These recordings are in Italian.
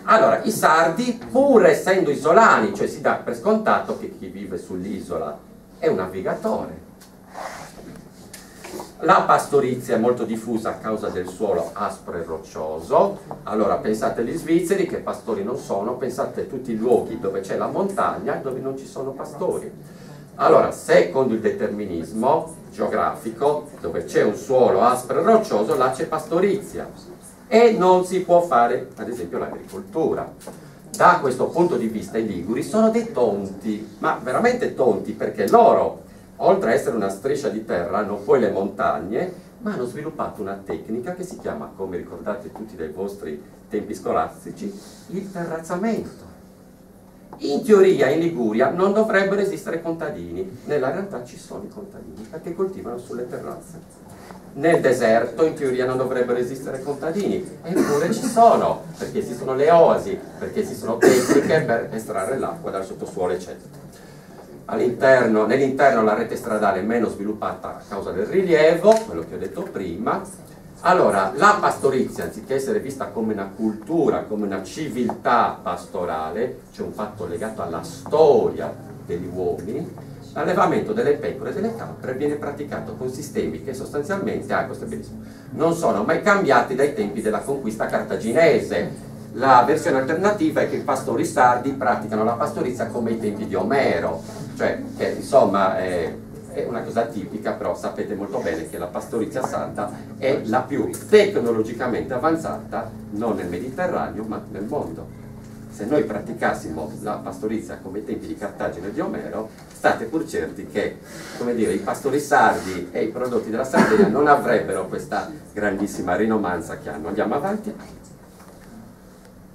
Allora, i sardi, pur essendo isolani, cioè si dà per scontato che chi vive sull'isola è un navigatore. La pastorizia è molto diffusa a causa del suolo aspro e roccioso. Allora pensate agli svizzeri che pastori non sono, pensate a tutti i luoghi dove c'è la montagna e dove non ci sono pastori. Allora, secondo il determinismo geografico, dove c'è un suolo aspro e roccioso, là c'è pastorizia e non si può fare, ad esempio, l'agricoltura. Da questo punto di vista i liguri sono dei tonti, ma veramente tonti, perché loro, oltre a essere una striscia di terra, hanno poi le montagne, ma hanno sviluppato una tecnica che si chiama, come ricordate tutti dai vostri tempi scolastici, il terrazzamento. In teoria in Liguria non dovrebbero esistere contadini, nella realtà ci sono i contadini perché coltivano sulle terrazze. Nel deserto in teoria non dovrebbero esistere contadini, eppure ci sono, perché esistono le oasi, perché esistono tecniche per estrarre l'acqua dal sottosuolo, eccetera. Nell'interno la rete stradale è meno sviluppata a causa del rilievo, quello che ho detto prima. Allora, la pastorizia, anziché essere vista come una cultura, come una civiltà pastorale, c'è un fatto legato alla storia degli uomini, l'allevamento delle pecore e delle capre viene praticato con sistemi che sostanzialmente, questo è bellissimo, non sono mai cambiati dai tempi della conquista cartaginese. La versione alternativa è che i pastori sardi praticano la pastorizia come ai tempi di Omero, cioè che insomma è una cosa tipica, però sapete molto bene che la pastorizia sarda è la più tecnologicamente avanzata non nel Mediterraneo ma nel mondo. Se noi praticassimo la pastorizia come ai tempi di Cartagine e di Omero, state pur certi che, come dire, i pastori sardi e i prodotti della Sardegna non avrebbero questa grandissima rinomanza che hanno. Andiamo avanti.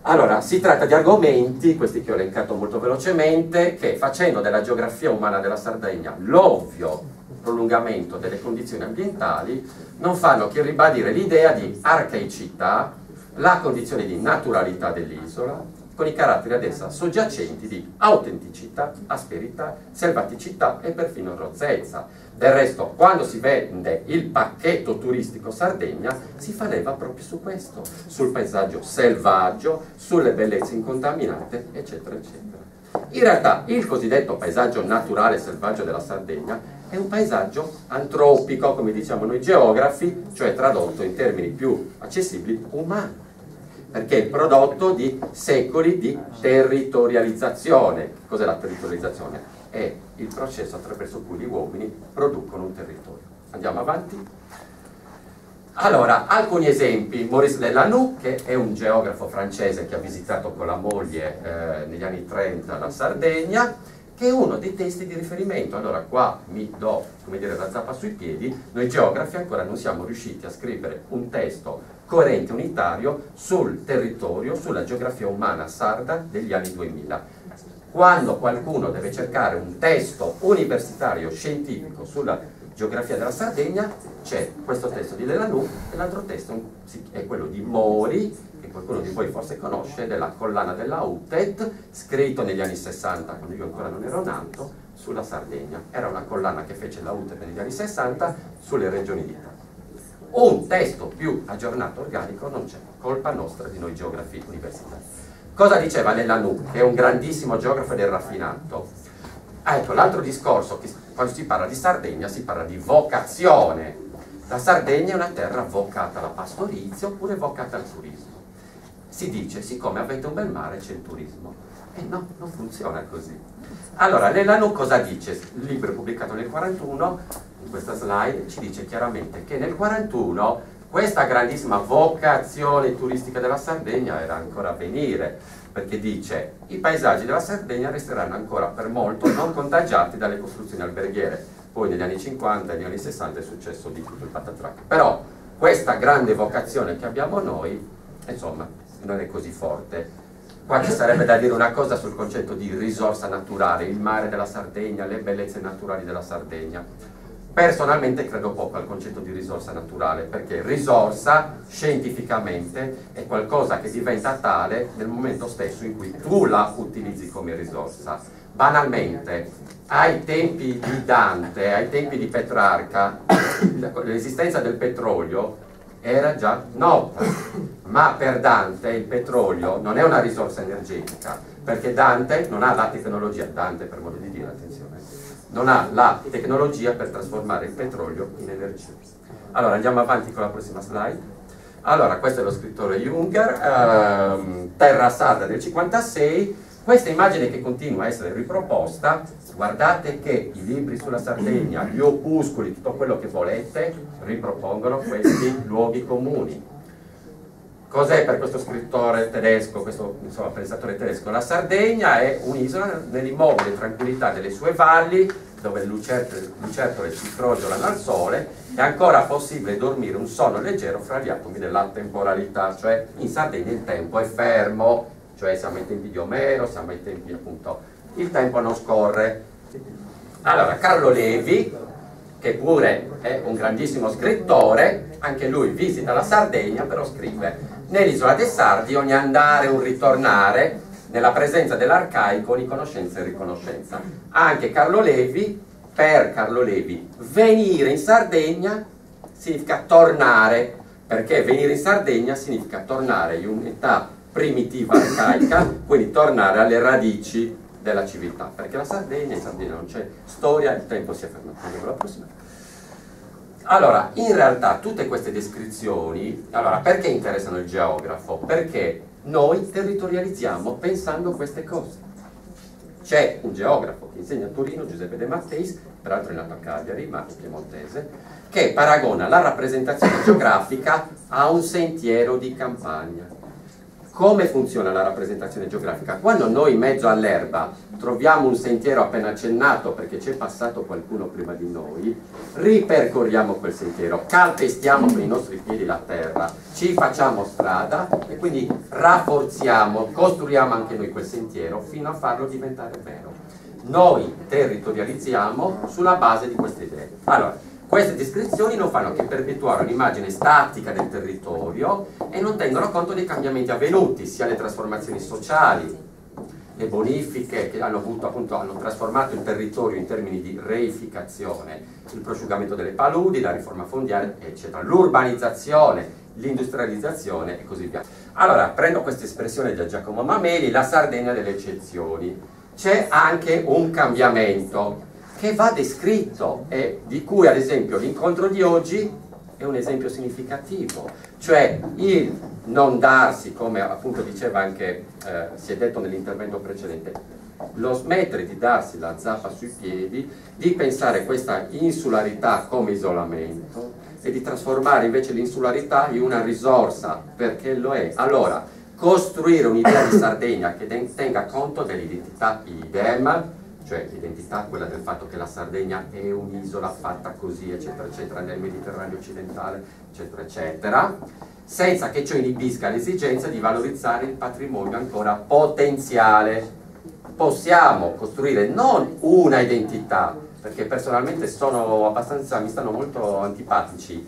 Allora, si tratta di argomenti, questi che ho elencato molto velocemente, che facendo della geografia umana della Sardegna l'ovvio prolungamento delle condizioni ambientali, non fanno che ribadire l'idea di arcaicità, la condizione di naturalità dell'isola, con i caratteri ad essa soggiacenti di autenticità, asperità, selvaticità e perfino rozzezza. Del resto, quando si vende il pacchetto turistico Sardegna, si fa leva proprio su questo, sul paesaggio selvaggio, sulle bellezze incontaminate, eccetera, eccetera. In realtà, il cosiddetto paesaggio naturale selvaggio della Sardegna è un paesaggio antropico, come diciamo noi geografi, cioè tradotto in termini più accessibili, umano, perché è il prodotto di secoli di territorializzazione. Cos'è la territorializzazione? È il processo attraverso cui gli uomini producono un territorio. Andiamo avanti. Allora, alcuni esempi. Maurice Lelanoux, che è un geografo francese che ha visitato con la moglie negli anni 30 la Sardegna, che è uno dei testi di riferimento. Allora, qua mi do, come dire, la zappa sui piedi. Noi geografi ancora non siamo riusciti a scrivere un testo coerente, unitario, sul territorio, sulla geografia umana sarda degli anni 2000. Quando qualcuno deve cercare un testo universitario scientifico sulla geografia della Sardegna, c'è questo testo di Lelanoux e l'altro testo è quello di Mori, che qualcuno di voi forse conosce, della collana della UTED, scritto negli anni 60, quando io ancora non ero nato, sulla Sardegna. Era una collana che fece la UTED negli anni 60 sulle regioni d'Italia. Un testo più aggiornato, organico, non c'è, colpa nostra di noi geografi universitari. Cosa diceva Lelanoux, che è un grandissimo geografo del raffinato? Ecco, l'altro discorso, che quando si parla di Sardegna si parla di vocazione. La Sardegna è una terra vocata alla pastorizia oppure vocata al turismo. Si dice, siccome avete un bel mare c'è il turismo. E no, non funziona così. Allora, Lelanoux cosa dice? Il libro è pubblicato nel 1941, in questa slide ci dice chiaramente che nel 1941 questa grandissima vocazione turistica della Sardegna era ancora a venire, perché dice i paesaggi della Sardegna resteranno ancora per molto non contagiati dalle costruzioni alberghiere. Poi negli anni 50 e negli anni 60 è successo di tutto il patatrac. Però questa grande vocazione che abbiamo noi, insomma, non è così forte. Qua ci sarebbe da dire una cosa sul concetto di risorsa naturale, il mare della Sardegna, le bellezze naturali della Sardegna. Personalmente credo poco al concetto di risorsa naturale, perché risorsa scientificamente è qualcosa che diventa tale nel momento stesso in cui tu la utilizzi come risorsa. Banalmente, ai tempi di Dante, ai tempi di Petrarca, l'esistenza del petrolio era già nota, ma per Dante il petrolio non è una risorsa energetica, perché Dante non ha la tecnologia, Dante per modo di dire, attenzione, non ha la tecnologia per trasformare il petrolio in energia. Allora andiamo avanti con la prossima slide. Allora, questo è lo scrittore Junger, Terra sarda del 56. Questa immagine che continua a essere riproposta, guardate che i libri sulla Sardegna, gli opuscoli, tutto quello che volete, ripropongono questi luoghi comuni. Cos'è per questo scrittore tedesco, questo insomma, pensatore tedesco? La Sardegna è un'isola nell'immobile tranquillità delle sue valli, dove le lucertole si crogiolano al sole, è ancora possibile dormire un sonno leggero fra gli atomi della temporalità, cioè in Sardegna il tempo è fermo, cioè siamo ai tempi di Omero, siamo ai tempi appunto, il tempo non scorre. Allora, Carlo Levi, che pure è un grandissimo scrittore, anche lui visita la Sardegna, però scrive: nell'isola dei Sardi ogni andare e un ritornare, nella presenza dell'arcaico di conoscenza e riconoscenza. Anche Carlo Levi, per Carlo Levi, venire in Sardegna significa tornare, perché venire in Sardegna significa tornare in un'età primitiva arcaica, quindi tornare alle radici della civiltà, perché la Sardegna, in Sardegna non c'è storia, il tempo si è fermato. Andiamo alla prossima. Allora, in realtà tutte queste descrizioni, allora, perché interessano il geografo? Perché noi territorializziamo pensando queste cose. C'è un geografo che insegna a Torino, Giuseppe De Matteis, peraltro è nato a Cagliari, ma è piemontese, che paragona la rappresentazione geografica a un sentiero di campagna. Come funziona la rappresentazione geografica? Quando noi in mezzo all'erba troviamo un sentiero appena accennato perché c'è passato qualcuno prima di noi, ripercorriamo quel sentiero, calpestiamo con i nostri piedi la terra, ci facciamo strada e quindi rafforziamo, costruiamo anche noi quel sentiero fino a farlo diventare vero. Noi territorializziamo sulla base di queste idee. Allora, queste descrizioni non fanno che perpetuare un'immagine statica del territorio e non tengono conto dei cambiamenti avvenuti, sia le trasformazioni sociali, le bonifiche che hanno avuto, appunto, hanno trasformato il territorio in termini di reificazione, il prosciugamento delle paludi, la riforma fondiaria, eccetera, l'urbanizzazione, l'industrializzazione e così via. Allora, prendo questa espressione da Giacomo Mameli, la Sardegna delle eccezioni. C'è anche un cambiamento che va descritto e di cui ad esempio l'incontro di oggi è un esempio significativo, cioè il non darsi, come appunto diceva anche, si è detto nell'intervento precedente, lo smettere di darsi la zappa sui piedi, di pensare questa insularità come isolamento e di trasformare invece l'insularità in una risorsa, perché lo è. Allora, costruire un'idea di Sardegna che tenga conto dell'identità idem, cioè l'identità, quella del fatto che la Sardegna è un'isola fatta così, eccetera, eccetera, nel Mediterraneo occidentale, eccetera, eccetera, senza che ciò inibisca l'esigenza di valorizzare il patrimonio ancora potenziale. Possiamo costruire non una identità, perché personalmente mi stanno molto antipatici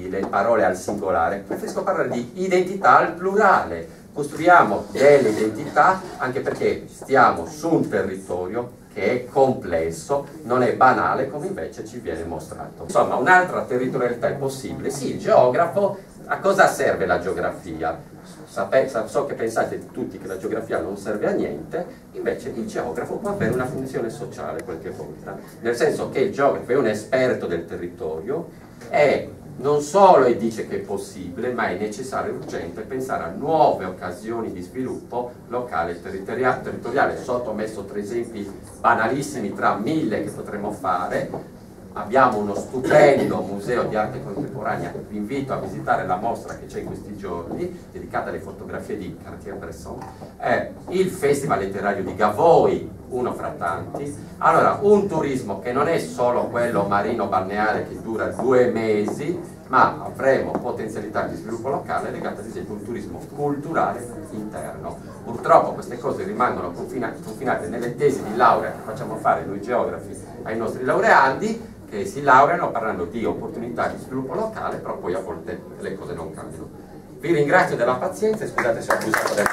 le parole al singolare, preferisco parlare di identità al plurale. Costruiamo delle identità anche perché stiamo su un territorio che è complesso, non è banale come invece ci viene mostrato. Insomma, un'altra territorialità è possibile. Sì, il geografo, a cosa serve la geografia? So che pensate tutti che la geografia non serve a niente, invece il geografo può avere una funzione sociale qualche volta, nel senso che il geografo è un esperto del territorio e non solo dice che è possibile, ma è necessario e urgente pensare a nuove occasioni di sviluppo locale e territoriale. Sotto ho messo 3 esempi banalissimi tra 1000 che potremmo fare. Abbiamo uno stupendo museo di arte contemporanea, vi invito a visitare la mostra che c'è in questi giorni, dedicata alle fotografie di Cartier-Bresson, il Festival letterario di Gavoi, uno fra tanti. Allora, un turismo che non è solo quello marino-balneare che dura 2 mesi, ma avremo potenzialità di sviluppo locale legate ad esempio a un turismo culturale interno. Purtroppo queste cose rimangono confinate nelle tesi di laurea che facciamo fare noi geografi ai nostri laureandi, che si laureano parlando di opportunità di sviluppo locale, però poi a volte le cose non cambiano. Vi ringrazio della pazienza e scusate se ho abusato del